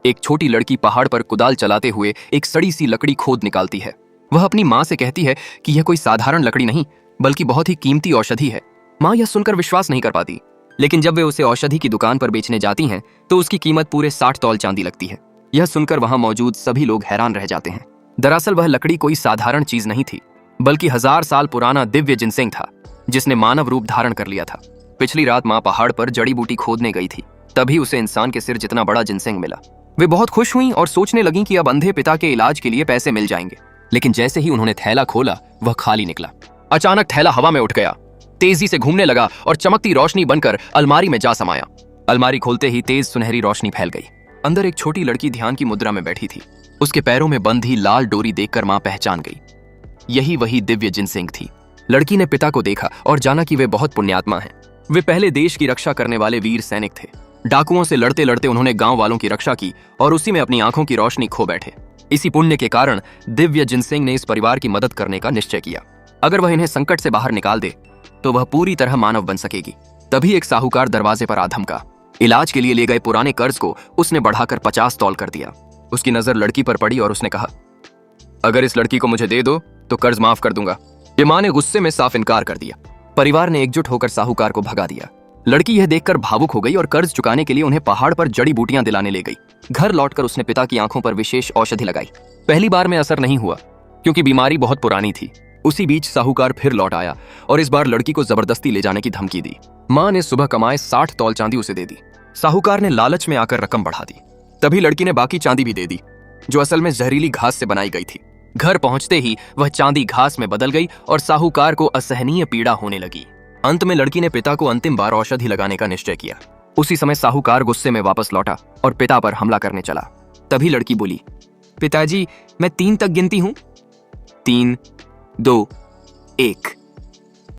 एक छोटी लड़की पहाड़ पर कुदाल चलाते हुए एक सड़ी सी लकड़ी खोद निकालती है। वह अपनी माँ से कहती है कि यह कोई साधारण लकड़ी नहीं बल्कि बहुत ही कीमती औषधि है। माँ यह सुनकर विश्वास नहीं कर पाती, लेकिन जब वे उसे औषधि की दुकान पर बेचने जाती हैं तो उसकी कीमत पूरे 60 तौल चांदी लगती है। यह सुनकर वहां मौजूद सभी लोग हैरान रह जाते हैं। दरअसल वह लकड़ी कोई साधारण चीज नहीं थी, बल्कि 1000 साल पुराना दिव्य जिनसेंग था, जिसने मानव रूप धारण कर लिया था। पिछली रात माँ पहाड़ पर जड़ी बूटी खोदने गई थी, तभी उसे इंसान के सिर जितना बड़ा जिनसेंग मिला। वे बहुत खुश हुईं और सोचने लगीं कि अब अंधे पिता के इलाज के लिए पैसे मिल जाएंगे। लेकिन जैसे ही उन्होंने थैला खोला, वह खाली निकला। अचानक थैला हवा में उठ गया, तेजी से घूमने लगा और चमकती रोशनी बनकर अलमारी में जा समाया। अलमारी खोलते ही तेज सुनहरी रोशनी फैल गई। अंदर एक छोटी लड़की ध्यान की मुद्रा में बैठी थी। उसके पैरों में बंधी लाल डोरी देखकर मां पहचान गई, यही वही दिव्य जिनसेंग थी। लड़की ने पिता को देखा और जाना कि वे बहुत पुण्यात्मा हैं। वे पहले देश की रक्षा करने वाले वीर सैनिक थे। डाकुओं से लड़ते लड़ते उन्होंने गांव वालों की रक्षा की और उसी में अपनी आंखों की रोशनी खो बैठे। इसी पुण्य के कारण दिव्य जिनसेंग ने इस परिवार की मदद करने का निश्चय किया। अगर वह इन्हें संकट से बाहर निकाल दे तो वह पूरी तरह मानव बन सकेगी। तभी एक साहूकार दरवाजे पर आ धमका। इलाज के लिए ले गए पुराने कर्ज को उसने बढ़ाकर 50 तौल कर दिया। उसकी नजर लड़की पर पड़ी और उसने कहा, अगर इस लड़की को मुझे दे दो तो कर्ज माफ कर दूंगा। ये मां ने गुस्से में साफ इनकार कर दिया। परिवार ने एकजुट होकर साहूकार को भगा दिया। लड़की यह देखकर भावुक हो गई और कर्ज चुकाने के लिए उन्हें पहाड़ पर जड़ी बूटियां दिलाने ले गई। घर लौटकर उसने पिता की आंखों पर विशेष औषधि लगाई। पहली बार में असर नहीं हुआ क्योंकि बीमारी बहुत पुरानी थी। उसी बीच साहूकार फिर लौट आया और इस बार लड़की को जबरदस्ती ले जाने की धमकी दी। मां ने सुबह कमाए 60 तौल चांदी उसे दे दी। साहूकार ने लालच में आकर रकम बढ़ा दी। तभी लड़की ने बाकी चांदी भी दे दी, जो असल में जहरीली घास से बनाई गई थी। घर पहुंचते ही वह चांदी घास में बदल गई और साहूकार को असहनीय पीड़ा होने लगी। अंत में लड़की ने पिता को अंतिम बार औषधि लगाने का निश्चय किया। उसी समय साहूकार गुस्से में वापस लौटा और पिता पर हमला करने चला। तभी लड़की बोली, पिताजी, मैं 3 तक गिनती हूं। 3, 2, 1।